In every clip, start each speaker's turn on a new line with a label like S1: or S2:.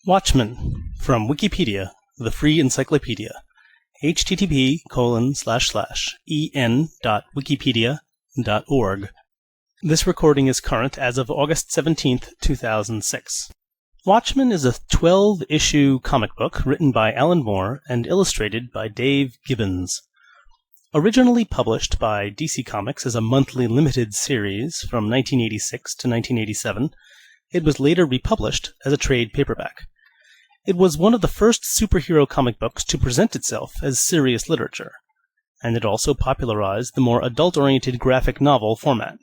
S1: Watchmen, from Wikipedia, the free encyclopedia, http://en.wikipedia.org. This recording is current as of August 17th, 2006. Watchmen is a 12-issue comic book written by Alan Moore and illustrated by Dave Gibbons. Originally published by DC Comics as a monthly limited series from 1986 to 1987, it was later republished as a trade paperback. It was one of the first superhero comic books to present itself as serious literature, and it also popularized the more adult-oriented graphic novel format.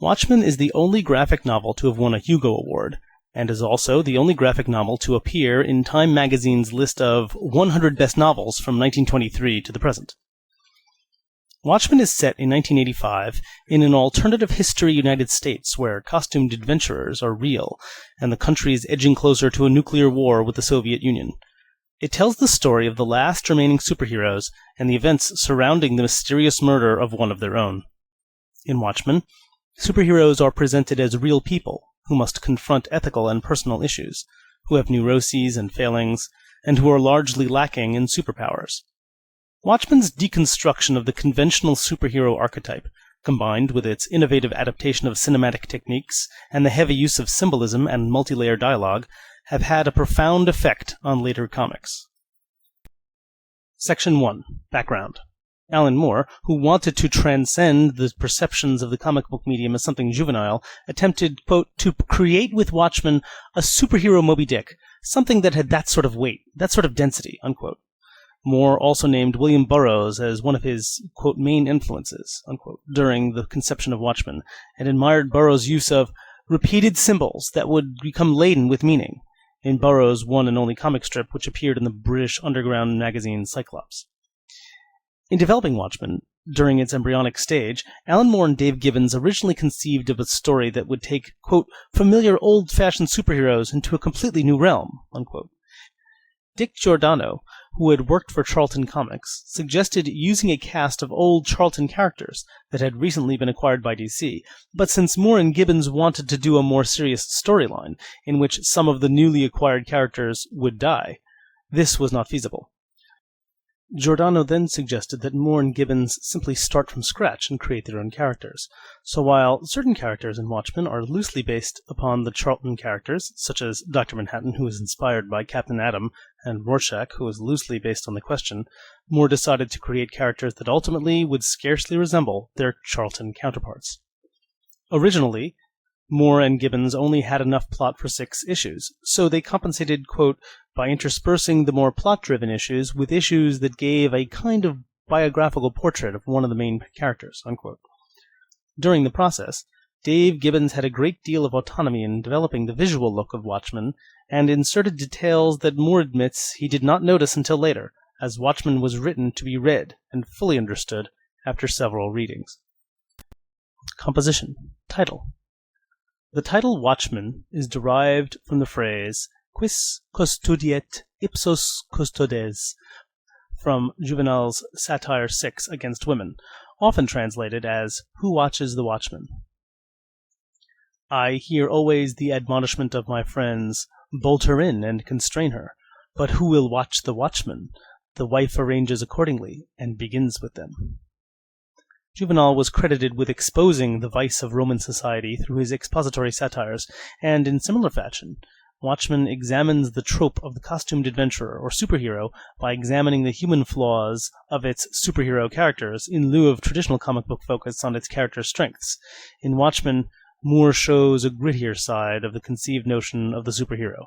S1: Watchmen is the only graphic novel to have won a Hugo Award, and is also the only graphic novel to appear in Time magazine's list of 100 best novels from 1923 to the present. Watchmen is set in 1985 in an alternative history United States where costumed adventurers are real and the country is edging closer to a nuclear war with the Soviet Union. It tells the story of the last remaining superheroes and the events surrounding the mysterious murder of one of their own. In Watchmen, superheroes are presented as real people who must confront ethical and personal issues, who have neuroses and failings, and who are largely lacking in superpowers. Watchmen's deconstruction of the conventional superhero archetype, combined with its innovative adaptation of cinematic techniques and the heavy use of symbolism and multi-layer dialogue, have had a profound effect on later comics. Section 1. Background. Alan Moore, who wanted to transcend the perceptions of the comic book medium as something juvenile, attempted, quote, to create with Watchmen a superhero Moby Dick, something that had that sort of weight, that sort of density, unquote. Moore also named William Burroughs as one of his, quote, main influences, unquote, during the conception of Watchmen, and admired Burroughs' use of repeated symbols that would become laden with meaning, in Burroughs' one and only comic strip which appeared in the British underground magazine Cyclops. In developing Watchmen, during its embryonic stage, Alan Moore and Dave Gibbons originally conceived of a story that would take, quote, familiar old-fashioned superheroes into a completely new realm, unquote. Dick Giordano, who had worked for Charlton Comics, suggested using a cast of old Charlton characters that had recently been acquired by DC, but since Moore and Gibbons wanted to do a more serious storyline, in which some of the newly acquired characters would die, this was not feasible. Giordano then suggested that Moore and Gibbons simply start from scratch and create their own characters. So while certain characters in Watchmen are loosely based upon the Charlton characters, such as Dr. Manhattan, who is inspired by Captain Atom, and Rorschach, who is loosely based on the Question, Moore decided to create characters that ultimately would scarcely resemble their Charlton counterparts. Originally, Moore and Gibbons only had enough plot for 6 issues, so they compensated, quote, by interspersing the more plot-driven issues with issues that gave a kind of biographical portrait of one of the main characters, unquote. During the process, Dave Gibbons had a great deal of autonomy in developing the visual look of Watchmen, and inserted details that Moore admits he did not notice until later, as Watchmen was written to be read and fully understood after several readings. Composition. Title. The title Watchmen is derived from the phrase quis custodiet ipsos custodes, from Juvenal's Satire 6 against women, often translated as who watches the watchman. I hear always the admonishment of my friends, bolt her in and constrain her, but who will watch the watchman? The wife arranges accordingly, and begins with them. Juvenal was credited with exposing the vice of Roman society through his expository satires, and in similar fashion, Watchmen examines the trope of the costumed adventurer or superhero by examining the human flaws of its superhero characters in lieu of traditional comic book focus on its character strengths. In Watchmen, Moore shows a grittier side of the conceived notion of the superhero.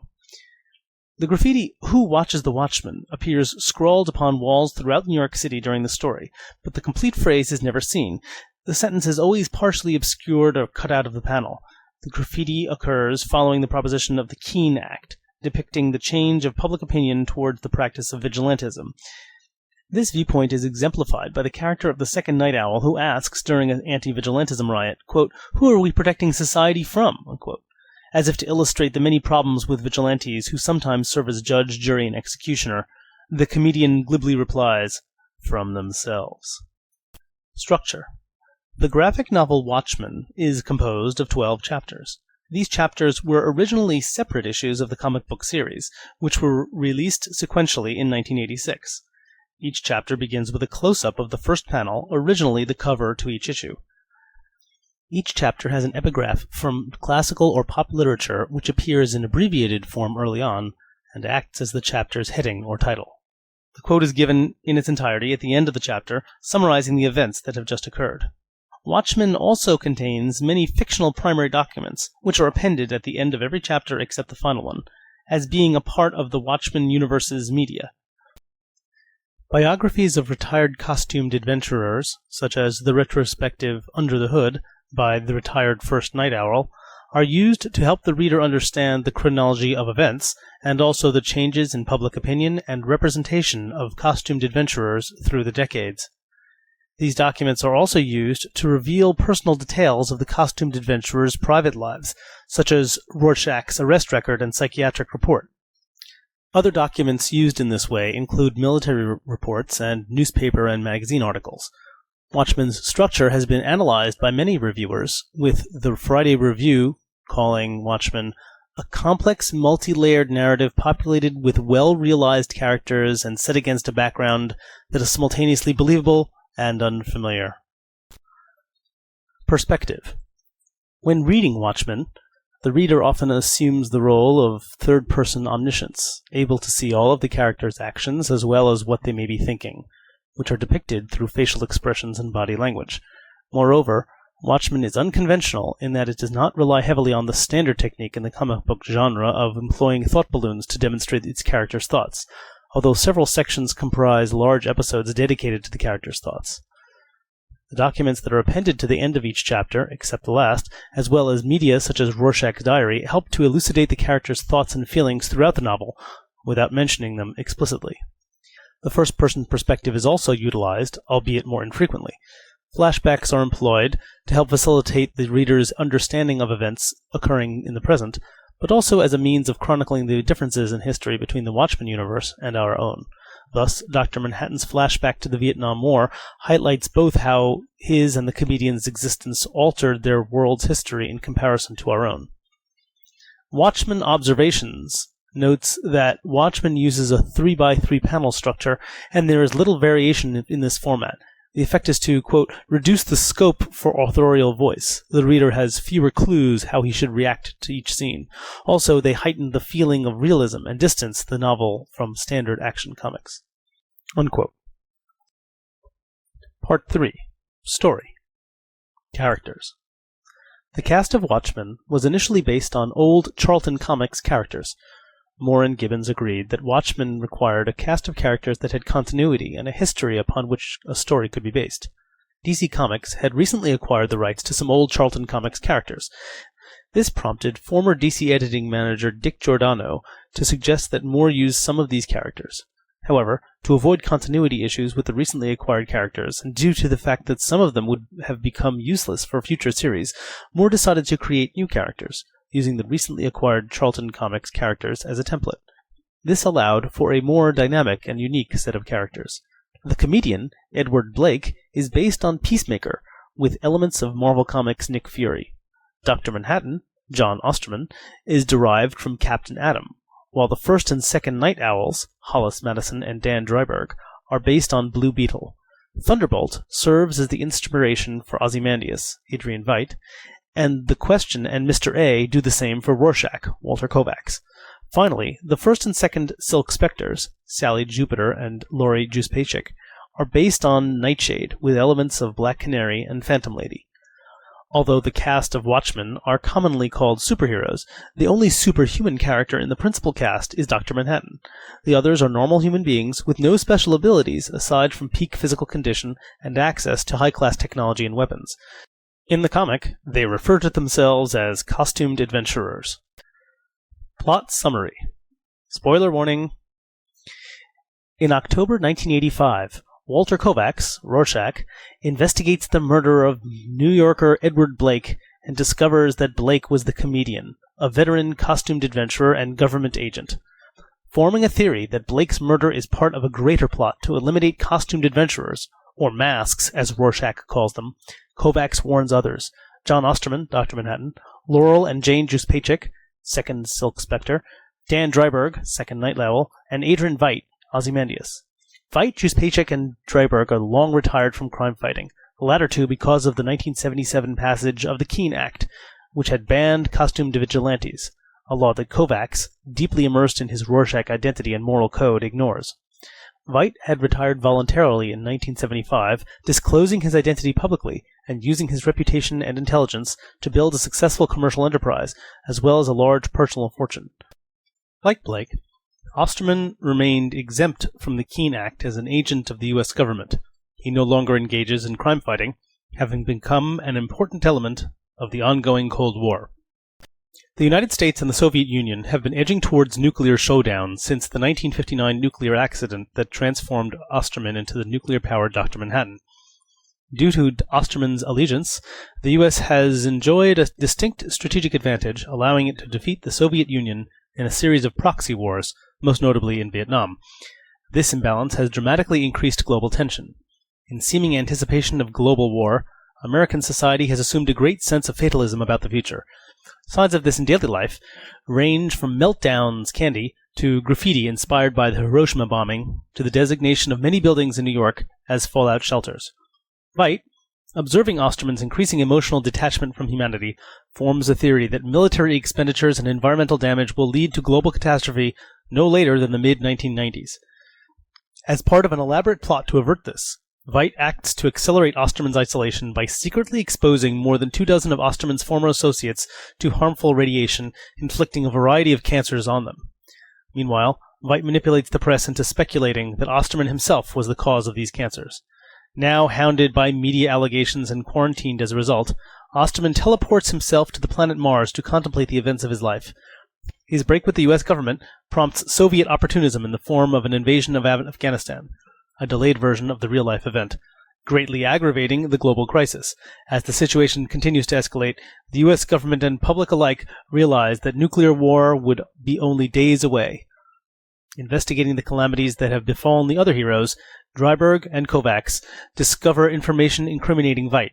S1: The graffiti, "Who watches the watchman?" appears scrawled upon walls throughout New York City during the story, but the complete phrase is never seen. The sentence is always partially obscured or cut out of the panel. The graffiti occurs following the proposition of the Keene Act, depicting the change of public opinion towards the practice of vigilantism. This viewpoint is exemplified by the character of the Second Night Owl, who asks during an anti-vigilantism riot, quote, "Who are we protecting society from?" unquote, as if to illustrate the many problems with vigilantes who sometimes serve as judge, jury, and executioner. The comedian glibly replies, "From themselves." Structure. The graphic novel Watchmen is composed of 12 chapters. These chapters were originally separate issues of the comic book series, which were released sequentially in 1986. Each chapter begins with a close-up of the first panel, originally the cover to each issue. Each chapter has an epigraph from classical or pop literature which appears in abbreviated form early on and acts as the chapter's heading or title. The quote is given in its entirety at the end of the chapter, summarizing the events that have just occurred. Watchmen also contains many fictional primary documents, which are appended at the end of every chapter except the final one, as being a part of the Watchmen universe's media. Biographies of retired costumed adventurers, such as the retrospective Under the Hood by the retired First Night Owl, are used to help the reader understand the chronology of events and also the changes in public opinion and representation of costumed adventurers through the decades. These documents are also used to reveal personal details of the costumed adventurers' private lives, such as Rorschach's arrest record and psychiatric report. Other documents used in this way include military reports and newspaper and magazine articles. Watchmen's structure has been analyzed by many reviewers, with the Friday Review calling Watchmen a complex, multi-layered narrative populated with well-realized characters and set against a background that is simultaneously believable and unfamiliar. Perspective. When reading Watchmen, the reader often assumes the role of third-person omniscience, able to see all of the characters' actions as well as what they may be thinking, which are depicted through facial expressions and body language. Moreover, Watchmen is unconventional in that it does not rely heavily on the standard technique in the comic book genre of employing thought balloons to demonstrate its characters' thoughts, although several sections comprise large episodes dedicated to the characters' thoughts. The documents that are appended to the end of each chapter, except the last, as well as media such as Rorschach's diary, help to elucidate the characters' thoughts and feelings throughout the novel, without mentioning them explicitly. The first-person perspective is also utilized, albeit more infrequently. Flashbacks are employed to help facilitate the reader's understanding of events occurring in the present, but also as a means of chronicling the differences in history between the Watchmen universe and our own. Thus, Dr. Manhattan's flashback to the Vietnam War highlights both how his and the comedian's existence altered their world's history in comparison to our own. Watchmen Observations notes that Watchmen uses a 3x3 panel structure, and there is little variation in this format. The effect is to, quote, reduce the scope for authorial voice. The reader has fewer clues how he should react to each scene. Also, they heighten the feeling of realism and distance the novel from standard action comics. Unquote. Part 3. Story. Characters. The cast of Watchmen was initially based on old Charlton Comics characters. Moore and Gibbons agreed that Watchmen required a cast of characters that had continuity and a history upon which a story could be based. DC Comics had recently acquired the rights to some old Charlton Comics characters. This prompted former DC editing manager Dick Giordano to suggest that Moore use some of these characters. However, to avoid continuity issues with the recently acquired characters, and due to the fact that some of them would have become useless for future series, Moore decided to create new characters, using the recently acquired Charlton Comics characters as a template. This allowed for a more dynamic and unique set of characters. The comedian, Edward Blake, is based on Peacemaker, with elements of Marvel Comics' Nick Fury. Dr. Manhattan, John Osterman, is derived from Captain Atom, while the first and second Night Owls, Hollis Madison and Dan Dryberg, are based on Blue Beetle. Thunderbolt serves as the inspiration for Ozymandias, Adrian Veidt, and The Question and Mr. A do the same for Rorschach, Walter Kovacs. Finally, the first and second Silk Spectres, Sally Jupiter and Laurie Juspacek, are based on Nightshade, with elements of Black Canary and Phantom Lady. Although the cast of Watchmen are commonly called superheroes, the only superhuman character in the principal cast is Dr. Manhattan. The others are normal human beings with no special abilities aside from peak physical condition and access to high-class technology and weapons. In the comic, they refer to themselves as costumed adventurers. Plot summary. Spoiler warning. In October 1985, Walter Kovacs, Rorschach, investigates the murder of New Yorker Edward Blake and discovers that Blake was the comedian, a veteran costumed adventurer and government agent. Forming a theory that Blake's murder is part of a greater plot to eliminate costumed adventurers, or masks as Rorschach calls them, Kovacs warns others. John Osterman, Dr. Manhattan, Laurel and Jane Juspacek, second Silk Spectre, Dan Dryberg, second Night Owl, and Adrian Veidt, Ozymandias. Veidt, Juspacek, and Dryberg are long retired from crime fighting, the latter two because of the 1977 passage of the Keene Act, which had banned costumed vigilantes, a law that Kovacs, deeply immersed in his Rorschach identity and moral code, ignores. Veidt had retired voluntarily in 1975, disclosing his identity publicly and using his reputation and intelligence to build a successful commercial enterprise, as well as a large personal fortune. Like Blake, Osterman remained exempt from the Keene Act as an agent of the U.S. government. He no longer engages in crime fighting, having become an important element of the ongoing Cold War. The United States and the Soviet Union have been edging towards nuclear showdown since the 1959 nuclear accident that transformed Osterman into the nuclear-powered Dr. Manhattan. Due to Osterman's allegiance, the U.S. has enjoyed a distinct strategic advantage, allowing it to defeat the Soviet Union in a series of proxy wars, most notably in Vietnam. This imbalance has dramatically increased global tension. In seeming anticipation of global war, American society has assumed a great sense of fatalism about the future. Signs of this in daily life range from Meltdown's candy to graffiti inspired by the Hiroshima bombing to the designation of many buildings in New York as fallout shelters. Veidt, observing Osterman's increasing emotional detachment from humanity, forms a theory that military expenditures and environmental damage will lead to global catastrophe no later than the mid-1990s. As part of an elaborate plot to avert this, Veidt acts to accelerate Osterman's isolation by secretly exposing more than 24 of Osterman's former associates to harmful radiation, inflicting a variety of cancers on them. Meanwhile, Veidt manipulates the press into speculating that Osterman himself was the cause of these cancers. Now hounded by media allegations and quarantined as a result, Osterman teleports himself to the planet Mars to contemplate the events of his life. His break with the U.S. government prompts Soviet opportunism in the form of an invasion of Afghanistan, a delayed version of the real-life event, greatly aggravating the global crisis. As the situation continues to escalate, the U.S. government and public alike realize that nuclear war would be only days away. Investigating the calamities that have befallen the other heroes, Dryberg and Kovacs discover information incriminating Veidt.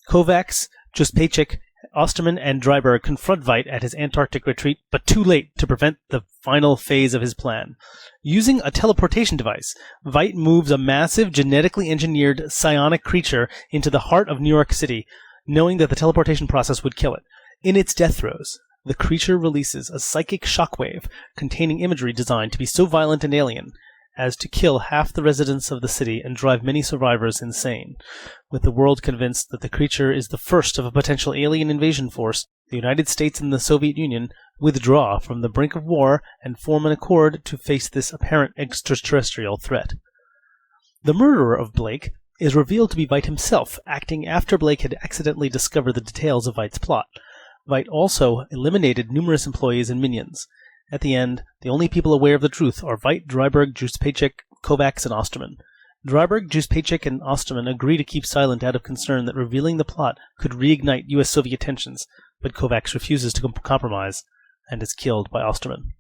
S1: Kovacs, Juspacek, Osterman, and Dryberg confront Veidt at his Antarctic retreat, but too late to prevent the final phase of his plan. Using a teleportation device, Veidt moves a massive, genetically engineered psionic creature into the heart of New York City, knowing that the teleportation process would kill it. In its death throes, the creature releases a psychic shockwave containing imagery designed to be so violent and alien as to kill half the residents of the city and drive many survivors insane. With the world convinced that the creature is the first of a potential alien invasion force, the United States and the Soviet Union withdraw from the brink of war and form an accord to face this apparent extraterrestrial threat. The murderer of Blake is revealed to be Veidt himself, acting after Blake had accidentally discovered the details of Veidt's plot. Veidt also eliminated numerous employees and minions. At the end, the only people aware of the truth are Veidt, Dryberg, Juspacek, Kovacs, and Osterman. Dryberg, Juspacek, and Osterman agree to keep silent out of concern that revealing the plot could reignite U.S.-Soviet tensions, but Kovacs refuses to compromise and is killed by Osterman.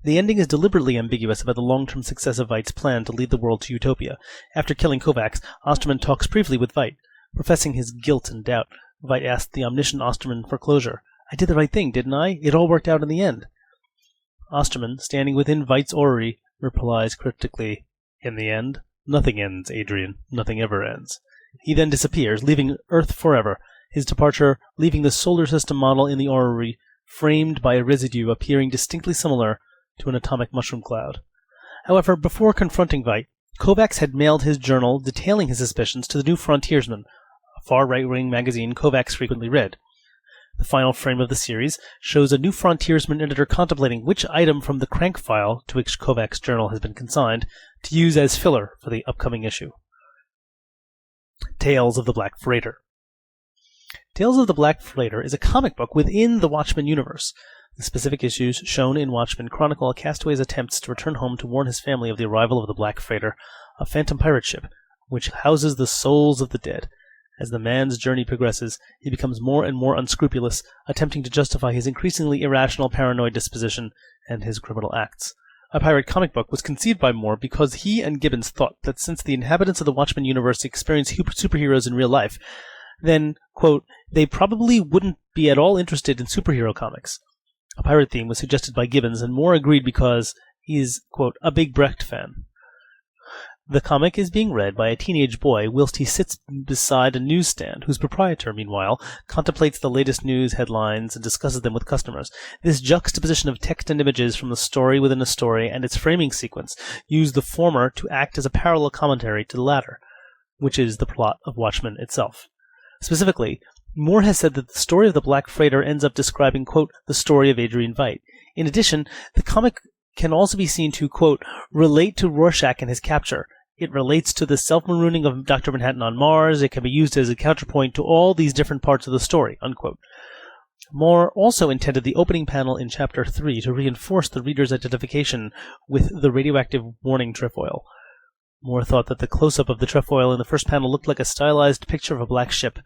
S1: The ending is deliberately ambiguous about the long-term success of Veidt's plan to lead the world to utopia. After killing Kovacs, Osterman talks briefly with Veidt. Professing his guilt and doubt, Veidt asks the omniscient Osterman for closure. "I did the right thing, didn't I? It all worked out in the end." Osterman, standing within Veidt's orrery, replies cryptically, "In the end, nothing ends, Adrian. Nothing ever ends." He then disappears, leaving Earth forever, his departure leaving the solar system model in the orrery framed by a residue appearing distinctly similar to an atomic mushroom cloud. However, before confronting Veidt, Kovacs had mailed his journal detailing his suspicions to the New Frontiersman, a far right-wing magazine Kovacs frequently read. The final frame of the series shows a New Frontiersman editor contemplating which item from the crank file to which Kovacs' journal has been consigned to use as filler for the upcoming issue. Tales of the Black Freighter. Tales of the Black Freighter is a comic book within the Watchmen universe. The specific issues shown in Watchmen chronicle a castaway's attempts to return home to warn his family of the arrival of the Black Freighter, a phantom pirate ship which houses the souls of the dead. As the man's journey progresses, he becomes more and more unscrupulous, attempting to justify his increasingly irrational paranoid disposition and his criminal acts. A pirate comic book was conceived by Moore because he and Gibbons thought that since the inhabitants of the Watchmen universe experience superheroes in real life, then, quote, they probably wouldn't be at all interested in superhero comics. A pirate theme was suggested by Gibbons, and Moore agreed because he is, quote, a big Brecht fan. The comic is being read by a teenage boy whilst he sits beside a newsstand, whose proprietor, meanwhile, contemplates the latest news headlines and discusses them with customers. This juxtaposition of text and images from the story within a story and its framing sequence use the former to act as a parallel commentary to the latter, which is the plot of Watchmen itself. Specifically, Moore has said that the story of the Black Freighter ends up describing, quote, the story of Adrian Veidt. In addition, the comic can also be seen to, quote, relate to Rorschach and his capture. It relates to the self-marooning of Dr. Manhattan on Mars. It can be used as a counterpoint to all these different parts of the story, unquote. Moore also intended the opening panel in Chapter 3 to reinforce the reader's identification with the radioactive warning trefoil. Moore thought that the close-up of the trefoil in the first panel looked like a stylized picture of a black ship.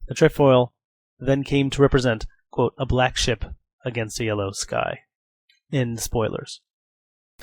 S1: The trefoil then came to represent, quote, a black ship against a yellow sky. End spoilers.